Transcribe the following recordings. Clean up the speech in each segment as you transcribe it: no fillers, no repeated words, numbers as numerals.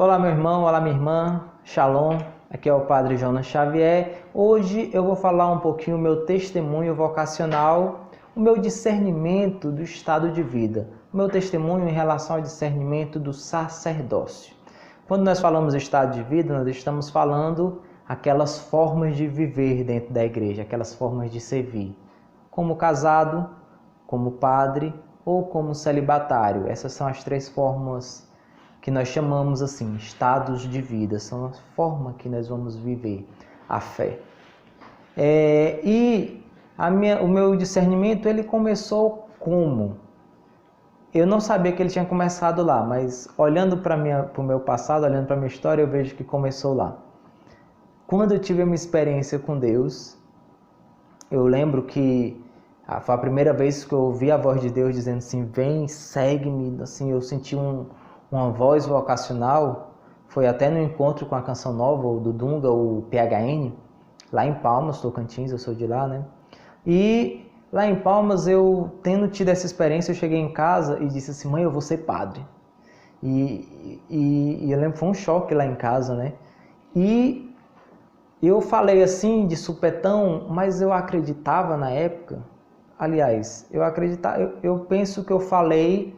Olá meu irmão, olá minha irmã, Shalom, aqui é o Padre Jonas Xavier. Hoje eu vou falar um pouquinho do meu testemunho vocacional, o meu discernimento do estado de vida, o meu testemunho em relação ao discernimento do sacerdócio. Quando nós falamos estado de vida, nós estamos falando aquelas formas de viver dentro da igreja, aquelas formas de servir, como casado, como padre ou como celibatário. Essas são as três formas que nós chamamos assim, estados de vida, são a forma que nós vamos viver a fé. O meu discernimento, ele começou como? Eu não sabia que ele tinha começado lá, mas olhando para o meu passado, olhando para a minha história, eu vejo que começou lá. Quando eu tive uma experiência com Deus, eu lembro que foi a primeira vez que eu ouvi a voz de Deus dizendo assim, vem, segue-me, assim, eu senti uma voz vocacional, foi até no encontro com a Canção Nova, o do Dunga, o PHN, lá em Palmas, Tocantins, eu sou de lá, né? E lá em Palmas, eu tendo tido essa experiência, eu cheguei em casa e disse assim, mãe, eu vou ser padre. E eu lembro que foi um choque lá em casa, né? E eu falei assim, de supetão, mas eu acreditava na época, aliás, eu penso que eu falei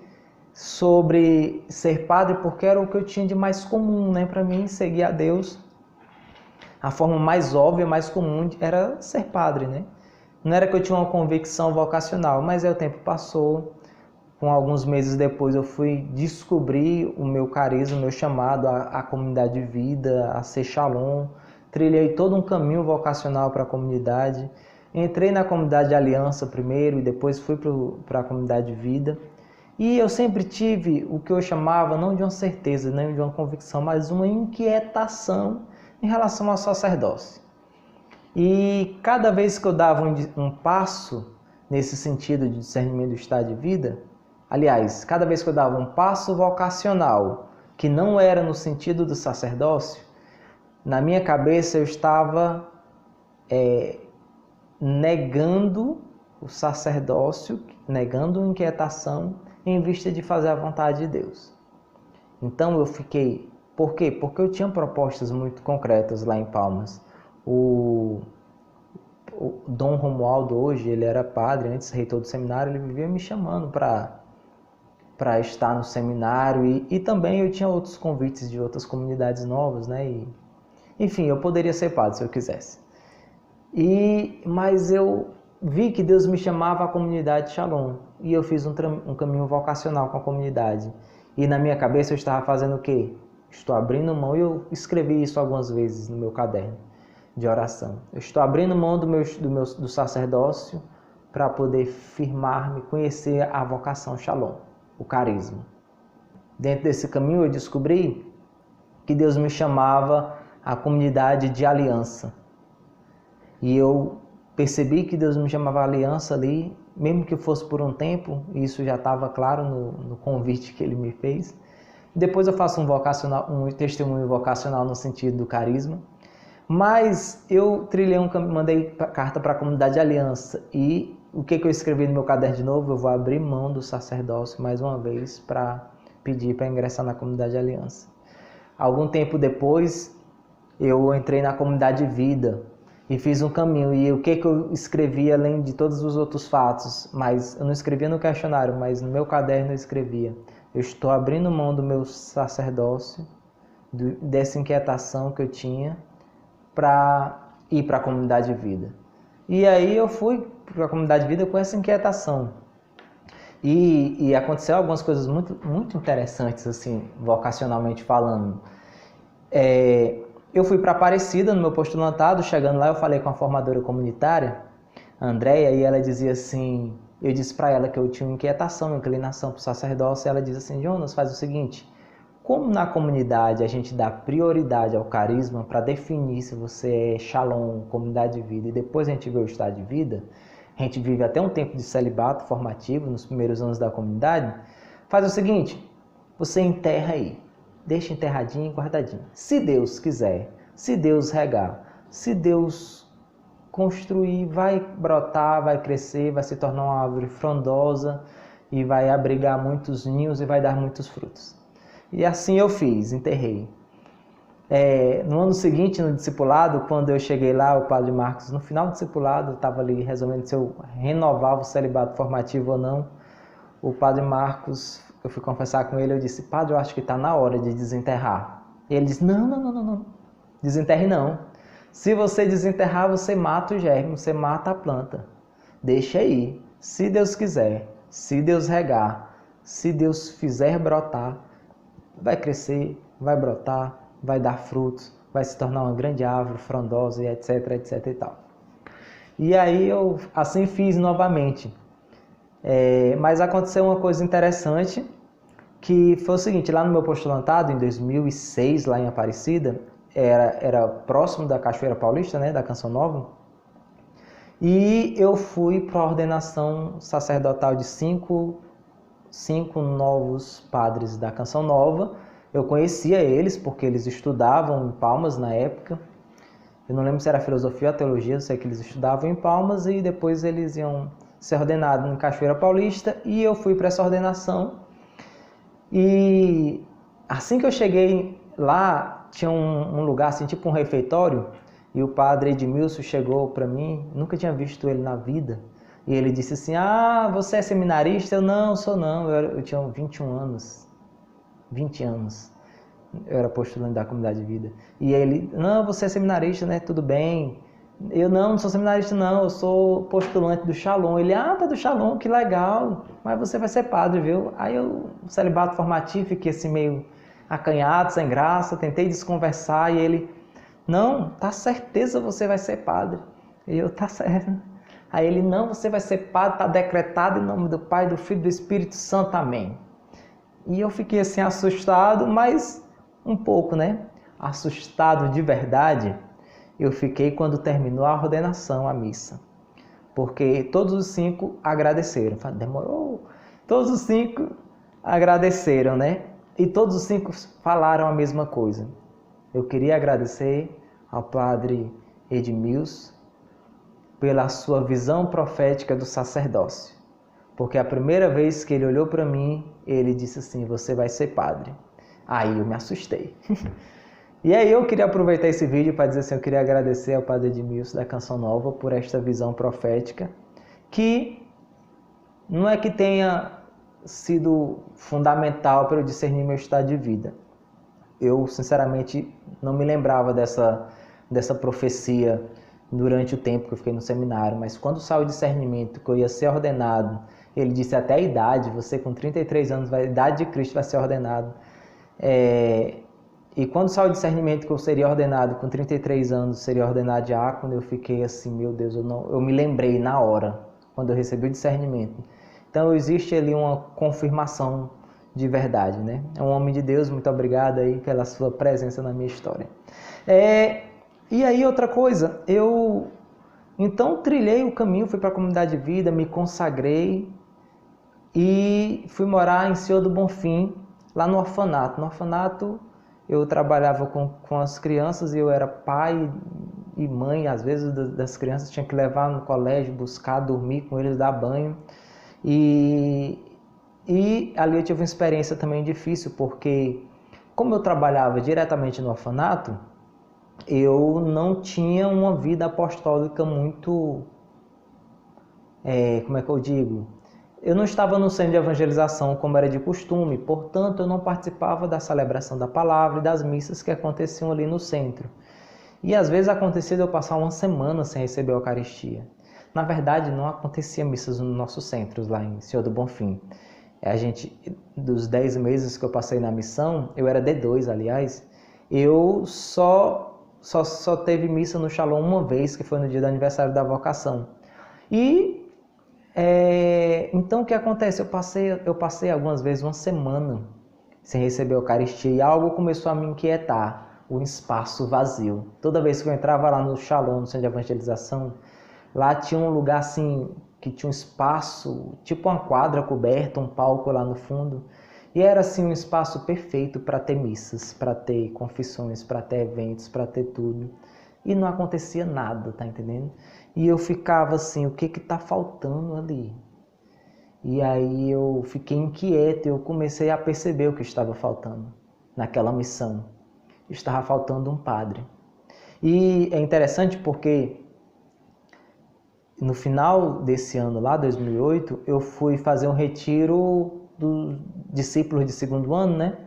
sobre ser padre porque era o que eu tinha de mais comum, né? Para mim, seguir a Deus, a forma mais óbvia, mais comum era ser padre, né? Não era que eu tinha uma convicção vocacional, mas aí o tempo passou. Com alguns meses depois eu fui descobrir o meu carisma, o meu chamado à comunidade de vida, a ser Shalom. Trilhei todo um caminho vocacional para a comunidade. Entrei na comunidade de Aliança primeiro e depois fui para a comunidade de vida. E eu sempre tive o que eu chamava, não de uma certeza, nem de uma convicção, mas uma inquietação em relação ao sacerdócio. E cada vez que eu dava um passo nesse sentido de discernimento do estado de vida, aliás, cada vez que eu dava um passo vocacional, que não era no sentido do sacerdócio, na minha cabeça eu estava negando o sacerdócio, negando a inquietação, em vista de fazer a vontade de Deus. Então eu fiquei... Por quê? Porque eu tinha propostas muito concretas lá em Palmas. O Dom Romualdo hoje, ele era padre, antes reitor do seminário, ele vivia me chamando para estar no seminário e também eu tinha outros convites de outras comunidades novas, né? Enfim, eu poderia ser padre se eu quisesse. Mas eu vi que Deus me chamava à comunidade Shalom e eu fiz um caminho vocacional com a comunidade. E na minha cabeça eu estava fazendo o quê? Estou abrindo mão, e eu escrevi isso algumas vezes no meu caderno de oração. Eu estou abrindo mão do sacerdócio para poder firmar-me, conhecer a vocação Shalom, o carisma. Dentro desse caminho eu descobri que Deus me chamava à comunidade de aliança. E eu percebi que Deus me chamava à aliança ali, mesmo que fosse por um tempo, e isso já estava claro no convite que ele me fez. Depois eu faço um testemunho vocacional no sentido do carisma. Mas eu trilhei mandei carta para a comunidade de aliança. E o que eu escrevi no meu caderno de novo? Eu vou abrir mão do sacerdócio mais uma vez para pedir para ingressar na comunidade de aliança. Algum tempo depois, eu entrei na comunidade de vida e fiz um caminho. E o que eu escrevi, além de todos os outros fatos, mas eu não escrevia no questionário, mas no meu caderno eu escrevia: eu estou abrindo mão do meu sacerdócio, dessa inquietação que eu tinha, para ir para a comunidade de vida. E aí eu fui para a comunidade de vida com essa inquietação. E aconteceu algumas coisas muito, muito interessantes, assim, vocacionalmente falando. Eu fui para Aparecida no meu postulantado, chegando lá eu falei com a formadora comunitária, a Andréia, e ela dizia assim, eu disse para ela que eu tinha uma inquietação, uma inclinação para o sacerdócio, e ela disse assim, Jonas, faz o seguinte, como na comunidade a gente dá prioridade ao carisma para definir se você é Shalom, comunidade de vida, e depois a gente vê o estado de vida, a gente vive até um tempo de celibato formativo nos primeiros anos da comunidade, faz o seguinte, você enterra aí, deixa enterradinho e guardadinho. Se Deus quiser, se Deus regar, se Deus construir, vai brotar, vai crescer, vai se tornar uma árvore frondosa e vai abrigar muitos ninhos e vai dar muitos frutos. E assim eu fiz, enterrei. No ano seguinte, no discipulado, quando eu cheguei lá, o Padre Marcos, no final do discipulado, estava ali resolvendo se eu renovava o celibato formativo ou não. O Padre Marcos, eu fui conversar com ele, eu disse, Padre, eu acho que está na hora de desenterrar. E ele disse, não, desenterre não. Se você desenterrar, você mata o germe, você mata a planta. Deixa aí. Se Deus quiser, se Deus regar, se Deus fizer brotar, vai crescer, vai brotar, vai dar frutos, vai se tornar uma grande árvore frondosa e etc, etc e tal. E aí eu assim fiz novamente. Mas aconteceu uma coisa interessante, que foi o seguinte, lá no meu postulantado, em 2006, lá em Aparecida, era próximo da Cachoeira Paulista, né, da Canção Nova, e eu fui para a ordenação sacerdotal de cinco novos padres da Canção Nova. Eu conhecia eles porque eles estudavam em Palmas na época. Eu não lembro se era filosofia ou teologia, eu sei que eles estudavam em Palmas e depois eles iam ser ordenados em Cachoeira Paulista e eu fui para essa ordenação. E assim que eu cheguei lá, tinha um lugar assim, tipo um refeitório, e o padre Edmilson chegou para mim, nunca tinha visto ele na vida, e ele disse assim, você é seminarista? Eu não sou não, eu tinha 21 anos, 20 anos, eu era postulante da Comunidade de Vida, e ele, não, você é seminarista, né, tudo bem, eu não sou seminarista não, eu sou postulante do Shalom. Ele, tá do Shalom, que legal, mas você vai ser padre, viu? Aí eu, celibato formativo, fiquei assim meio acanhado, sem graça, tentei desconversar e ele, não, tá certeza você vai ser padre. E eu, tá certo. Aí ele, não, você vai ser padre, tá decretado em nome do Pai, do Filho e do Espírito Santo, amém. E eu fiquei assim assustado, mas um pouco, né? Assustado de verdade, eu fiquei quando terminou a ordenação, a missa. Porque todos os 5 agradeceram. Demorou. Todos os 5 agradeceram, né? E todos os 5 falaram a mesma coisa. Eu queria agradecer ao padre Edmilson pela sua visão profética do sacerdócio. Porque a primeira vez que ele olhou para mim, ele disse assim, você vai ser padre. Aí eu me assustei. E aí eu queria aproveitar esse vídeo para dizer assim, eu queria agradecer ao padre Edmilson da Canção Nova por esta visão profética, que não é que tenha sido fundamental para eu discernir meu estado de vida. Eu, sinceramente, não me lembrava dessa profecia durante o tempo que eu fiquei no seminário, mas quando saiu o discernimento que eu ia ser ordenado, ele disse até a idade, você com 33 anos, a idade de Cristo vai ser ordenado. E quando saiu o discernimento que eu seria ordenado com 33 anos, seria ordenado diácono, eu fiquei assim, meu Deus, eu me lembrei na hora, quando eu recebi o discernimento. Então existe ali uma confirmação de verdade, né? É um homem de Deus, muito obrigado aí pela sua presença na minha história. E aí outra coisa, eu então trilhei o caminho, fui para a Comunidade de Vida, me consagrei e fui morar em Senhor do Bonfim, lá no orfanato. No orfanato eu trabalhava com as crianças e eu era pai e mãe, às vezes das crianças tinha que levar no colégio, buscar, dormir com eles, dar banho. E ali eu tive uma experiência também difícil, porque como eu trabalhava diretamente no orfanato, eu não tinha uma vida apostólica muito, como é que eu digo? Eu não estava no centro de evangelização como era de costume, portanto eu não participava da celebração da palavra e das missas que aconteciam ali no centro. E às vezes acontecia de eu passar uma semana sem receber a Eucaristia. Na verdade não acontecia missas nos nossos centros lá em Senhor do Bonfim. Dos 10 meses que eu passei na missão, eu era D2 aliás, eu só teve missa no Shalom uma vez, que foi no dia do aniversário da vocação. Então o que acontece? Eu passei algumas vezes uma semana sem receber a Eucaristia e algo começou a me inquietar, o espaço vazio. Toda vez que eu entrava lá no Shalom, no centro de evangelização, lá tinha um lugar assim, que tinha um espaço, tipo uma quadra coberta, um palco lá no fundo. E era assim um espaço perfeito para ter missas, para ter confissões, para ter eventos, para ter tudo. E não acontecia nada, tá entendendo? E eu ficava assim, o que está faltando ali? E aí eu fiquei inquieto, eu comecei a perceber o que estava faltando. naquela missão. Estava faltando um padre. E é interessante porque no final desse ano lá, 2008, eu fui fazer um retiro dos discípulos de segundo ano, né?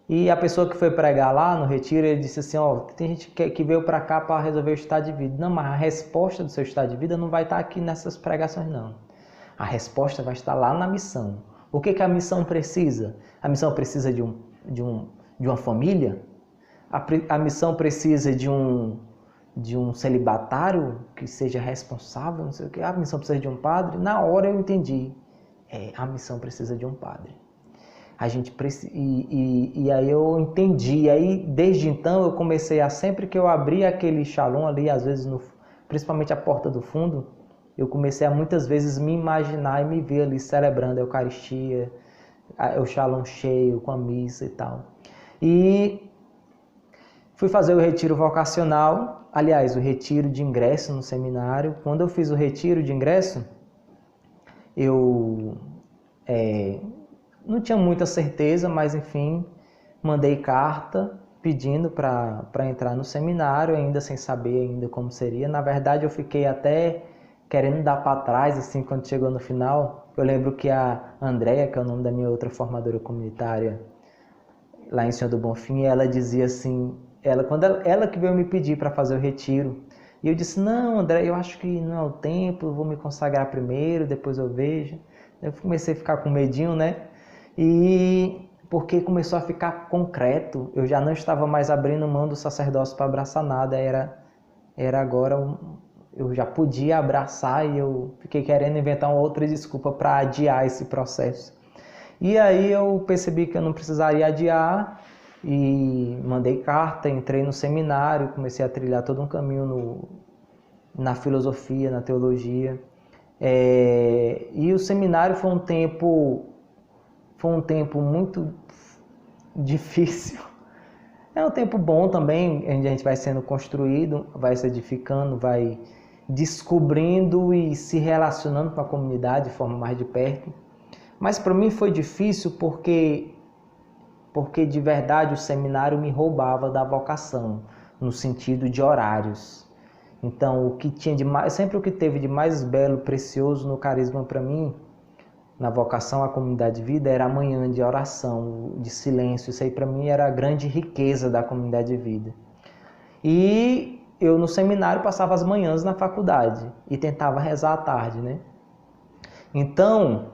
E a pessoa que foi pregar lá no retiro, ele disse assim, ó, tem gente que veio para cá para resolver o estado de vida. Não, mas a resposta do seu estado de vida não vai estar aqui nessas pregações, não. A resposta vai estar lá na missão. O que a missão precisa? A missão precisa de uma família? A missão precisa de um celibatário que seja responsável, não sei o que. A missão precisa de um padre? Na hora eu entendi. A missão precisa de um padre. E aí eu entendi. E aí, desde então, eu comecei a, sempre que eu abria aquele shalom ali, às vezes, principalmente a porta do fundo, eu comecei a muitas vezes me imaginar e me ver ali celebrando a Eucaristia, o shalom cheio, com a missa e tal. E fui fazer o retiro vocacional, aliás, o retiro de ingresso no seminário. Quando eu fiz o retiro de ingresso, eu não tinha muita certeza, mas enfim, mandei carta pedindo para entrar no seminário, ainda sem saber ainda como seria. Na verdade, eu fiquei até querendo dar para trás, assim, quando chegou no final. Eu lembro que a Andréia, que é o nome da minha outra formadora comunitária, lá em Senhor do Bonfim, ela dizia assim, ela que veio me pedir para fazer o retiro. E eu disse, não, André, eu acho que não é o tempo, eu vou me consagrar primeiro, depois eu vejo. Eu comecei a ficar com medinho, né? E porque começou a ficar concreto, eu já não estava mais abrindo mão do sacerdócio para abraçar nada, era agora, eu já podia abraçar e eu fiquei querendo inventar uma outra desculpa para adiar esse processo. E aí eu percebi que eu não precisaria adiar e mandei carta, entrei no seminário, comecei a trilhar todo um caminho na filosofia, na teologia. E o seminário foi um tempo muito difícil. É um tempo bom também, onde a gente vai sendo construído, vai se edificando, vai descobrindo e se relacionando com a comunidade de forma mais de perto. Mas para mim foi difícil porque de verdade o seminário me roubava da vocação, no sentido de horários. Então, o que tinha de mais, sempre o que teve de mais belo, precioso no carisma para mim, na vocação à comunidade de vida, era a manhã de oração, de silêncio. Isso aí para mim era a grande riqueza da comunidade de vida. E eu no seminário passava as manhãs na faculdade e tentava rezar à tarde, né? Então,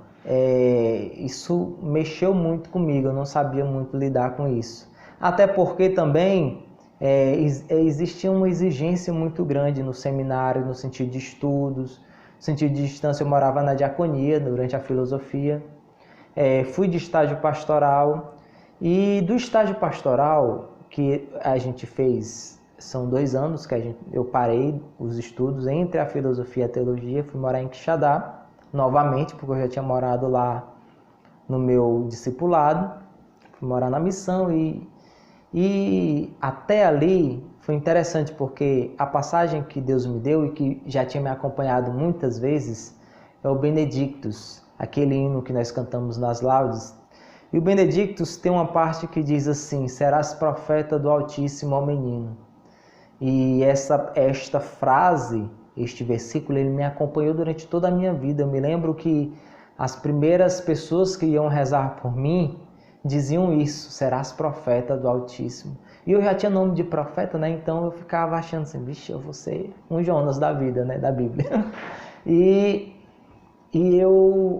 isso mexeu muito comigo, eu não sabia muito lidar com isso. Até porque também existia uma exigência muito grande no seminário, no sentido de estudos, no sentido de distância. Eu morava na diaconia durante a filosofia, fui de estágio pastoral, e do estágio pastoral que a gente fez, são 2 anos que eu parei os estudos entre a filosofia e a teologia, fui morar em Quixadá, novamente, porque eu já tinha morado lá no meu discipulado, fui morar na missão e até ali foi interessante porque a passagem que Deus me deu e que já tinha me acompanhado muitas vezes é o Benedictus, aquele hino que nós cantamos nas laudes. E o Benedictus tem uma parte que diz assim, serás profeta do Altíssimo ao menino. E esta frase, este versículo, ele me acompanhou durante toda a minha vida. Eu me lembro que as primeiras pessoas que iam rezar por mim diziam isso, serás profeta do Altíssimo. E eu já tinha nome de profeta, né? Então eu ficava achando assim, vixe, eu vou ser um Jonas da vida, né? Da Bíblia. E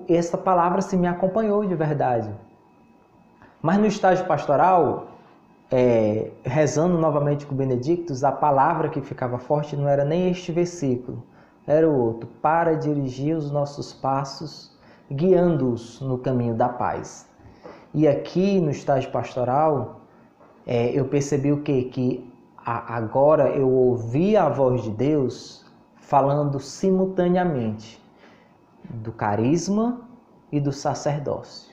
essa palavra assim, me acompanhou de verdade. Mas no estágio pastoral, rezando novamente com o Benedictus, a palavra que ficava forte não era nem este versículo, era o outro, para dirigir os nossos passos, guiando-os no caminho da paz. E aqui no estágio pastoral, eu percebi o quê? Que agora eu ouvi a voz de Deus falando simultaneamente do carisma e do sacerdócio.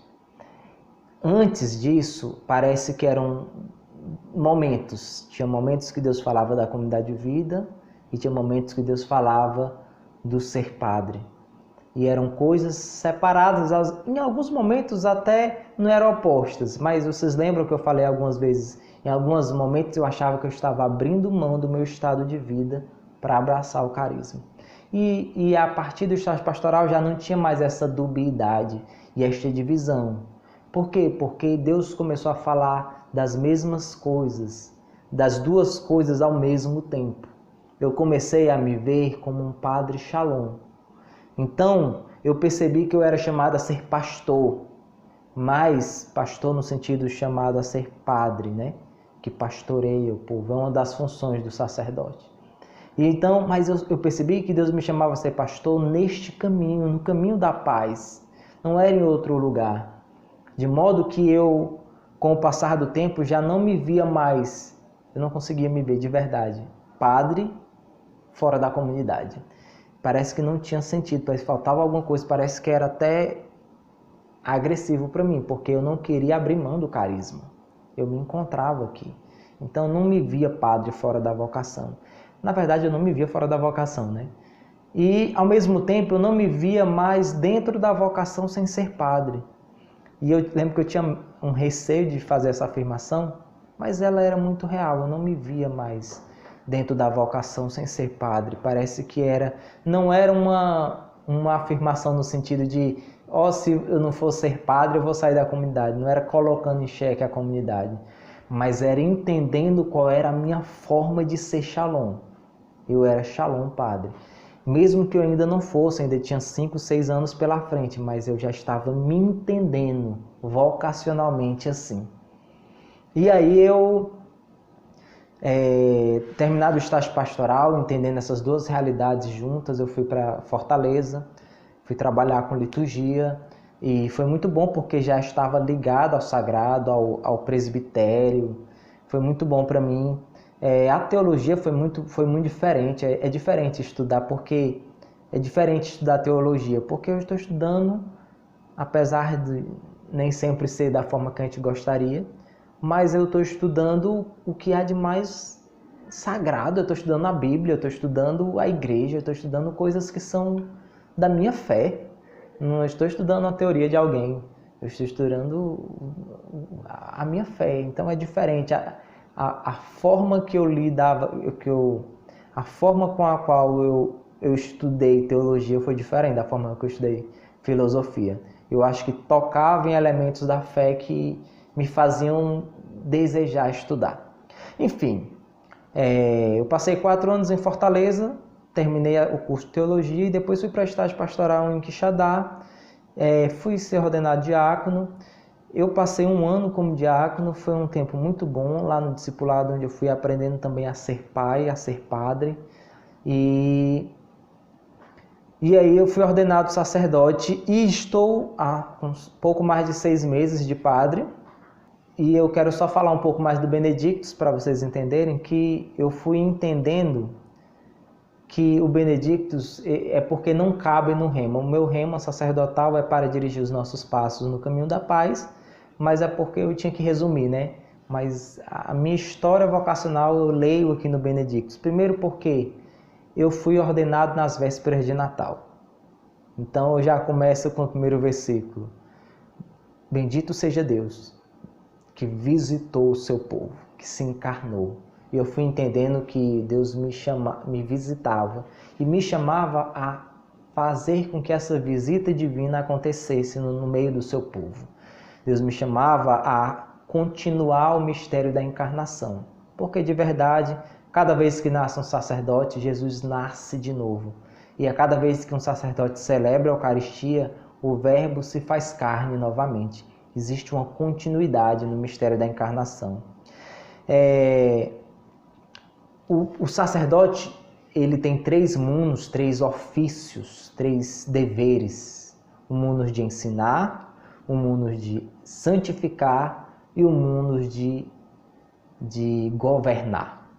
Antes disso, parece que eram momentos. Tinha momentos que Deus falava da comunidade de vida e tinha momentos que Deus falava do ser padre. E eram coisas separadas, em alguns momentos até não eram opostas, mas vocês lembram que eu falei algumas vezes, em alguns momentos eu achava que eu estava abrindo mão do meu estado de vida para abraçar o carisma. E a partir do estágio pastoral já não tinha mais essa dubiedade e esta divisão. Por quê? Porque Deus começou a falar das mesmas coisas, das duas coisas ao mesmo tempo. Eu comecei a me ver como um padre Shalom. Então, eu percebi que eu era chamado a ser pastor, mas pastor no sentido chamado a ser padre, né? Que pastoreia o povo, é uma das funções do sacerdote. E então, mas eu percebi que Deus me chamava a ser pastor neste caminho, no caminho da paz, não era em outro lugar. De modo que eu, com o passar do tempo, já não me via mais, eu não conseguia me ver de verdade, padre fora da comunidade. Parece que não tinha sentido, parece que faltava alguma coisa, parece que era até agressivo para mim, porque eu não queria abrir mão do carisma. Eu me encontrava aqui. Então eu não me via padre fora da vocação. Na verdade eu não me via fora da vocação, né? E ao mesmo tempo eu não me via mais dentro da vocação sem ser padre. E eu lembro que eu tinha um receio de fazer essa afirmação, mas ela era muito real, eu não me via mais dentro da vocação sem ser padre. Parece que não era uma afirmação no sentido de, se eu não for ser padre eu vou sair da comunidade. Não era colocando em xeque a comunidade, mas era entendendo qual era a minha forma de ser Shalom. Eu era Shalom padre. Mesmo que eu ainda não fosse, ainda tinha 5, 6 anos pela frente, mas eu já estava me entendendo vocacionalmente assim. E aí eu, terminado o estágio pastoral, entendendo essas duas realidades juntas, eu fui para Fortaleza, fui trabalhar com liturgia, e foi muito bom porque já estava ligado ao sagrado, ao presbitério, foi muito bom para mim. A teologia foi muito diferente, é diferente estudar, porque é diferente estudar teologia, porque eu estou estudando, apesar de nem sempre ser da forma que a gente gostaria, mas eu estou estudando o que há de mais sagrado, eu estou estudando a Bíblia, eu estou estudando a igreja, eu estou estudando coisas que são da minha fé, não estou estudando a teoria de alguém, eu estou estudando a minha fé, então é diferente. A forma que eu lidava, a forma com a qual eu estudei teologia foi diferente da forma que eu estudei filosofia. Eu acho que tocava em elementos da fé que me faziam desejar estudar. Enfim, eu passei 4 anos em Fortaleza, terminei o curso de teologia e depois fui para estágio pastoral em Quixadá, fui ser ordenado diácono. Eu passei 1 ano como diácono, foi um tempo muito bom lá no discipulado, onde eu fui aprendendo também a ser pai, a ser padre. E aí eu fui ordenado sacerdote e estou há um pouco mais de 6 meses de padre. E eu quero só falar um pouco mais do Benedictus para vocês entenderem que eu fui entendendo que o Benedictus é porque não cabe no rema. O meu rema sacerdotal é para dirigir os nossos passos no caminho da paz, mas é porque eu tinha que resumir, né? Mas a minha história vocacional eu leio aqui no Benedictus. Primeiro porque eu fui ordenado nas vésperas de Natal. Então eu já começo com o primeiro versículo. Bendito seja Deus que visitou o seu povo, que se encarnou. E eu fui entendendo que Deus me visitava e me chamava a fazer com que essa visita divina acontecesse no meio do seu povo. Deus me chamava a continuar o mistério da encarnação, porque de verdade, cada vez que nasce um sacerdote, Jesus nasce de novo. E a cada vez que um sacerdote celebra a Eucaristia, o Verbo se faz carne novamente. Existe uma continuidade no mistério da encarnação. O sacerdote, ele tem 3 mundos, 3 ofícios, 3 deveres. O mundo de ensinar, o mundo de santificar e o mundo de governar.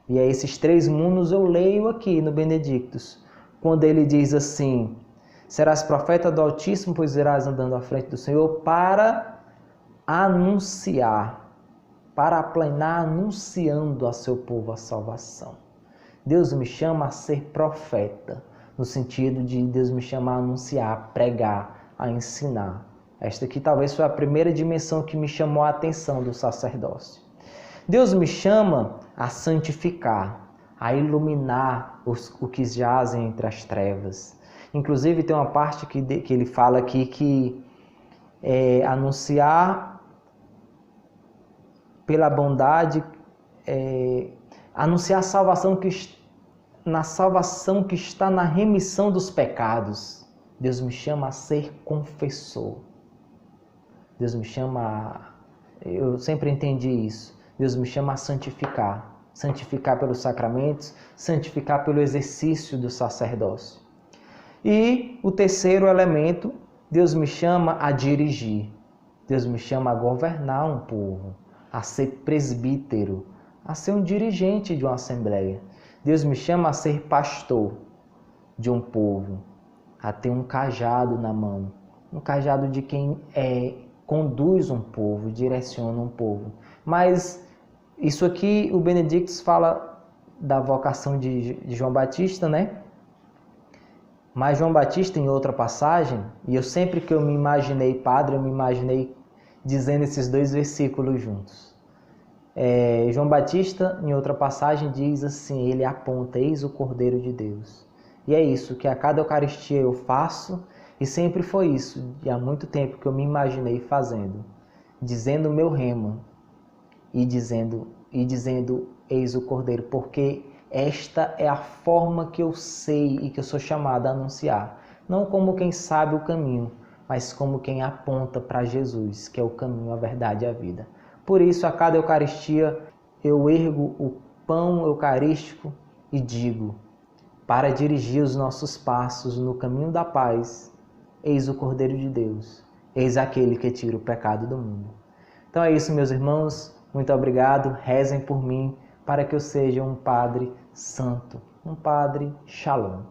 E é esses 3 mundos eu leio aqui no Benedictus, quando ele diz assim: serás profeta do Altíssimo, pois irás andando à frente do Senhor para anunciar, para aplanar, anunciando a seu povo a salvação. Deus me chama a ser profeta, no sentido de Deus me chama a anunciar, a pregar, a ensinar. Esta aqui talvez foi a primeira dimensão que me chamou a atenção do sacerdócio. Deus me chama a santificar, a iluminar o que jazem entre as trevas. Inclusive tem uma parte que ele fala aqui que anunciar pela bondade, anunciar a salvação na salvação que está na remissão dos pecados. Deus me chama a ser confessor. Deus me chama eu sempre entendi isso. Deus me chama a santificar. Santificar pelos sacramentos, santificar pelo exercício do sacerdócio. E o terceiro elemento, Deus me chama a dirigir. Deus me chama a governar um povo, a ser presbítero, a ser um dirigente de uma assembleia. Deus me chama a ser pastor de um povo, a ter um cajado na mão, um cajado de quem conduz um povo, direciona um povo. Mas isso aqui, o Benedictus fala da vocação de João Batista, né? Mas João Batista, em outra passagem, e eu sempre que eu me imaginei padre, eu me imaginei dizendo esses dois versículos juntos. João Batista, em outra passagem, diz assim, ele aponta, eis o Cordeiro de Deus. E é isso que a cada Eucaristia eu faço, e sempre foi isso, e há muito tempo que eu me imaginei fazendo, dizendo o meu rema, e dizendo, eis o Cordeiro, porque esta é a forma que eu sei e que eu sou chamado a anunciar. Não como quem sabe o caminho, mas como quem aponta para Jesus, que é o caminho, a verdade e a vida. Por isso, a cada Eucaristia, eu ergo o pão eucarístico e digo, para dirigir os nossos passos no caminho da paz, eis o Cordeiro de Deus, eis aquele que tira o pecado do mundo. Então é isso, meus irmãos. Muito obrigado. Rezem por mim para que eu seja um padre santo, um padre Shalom.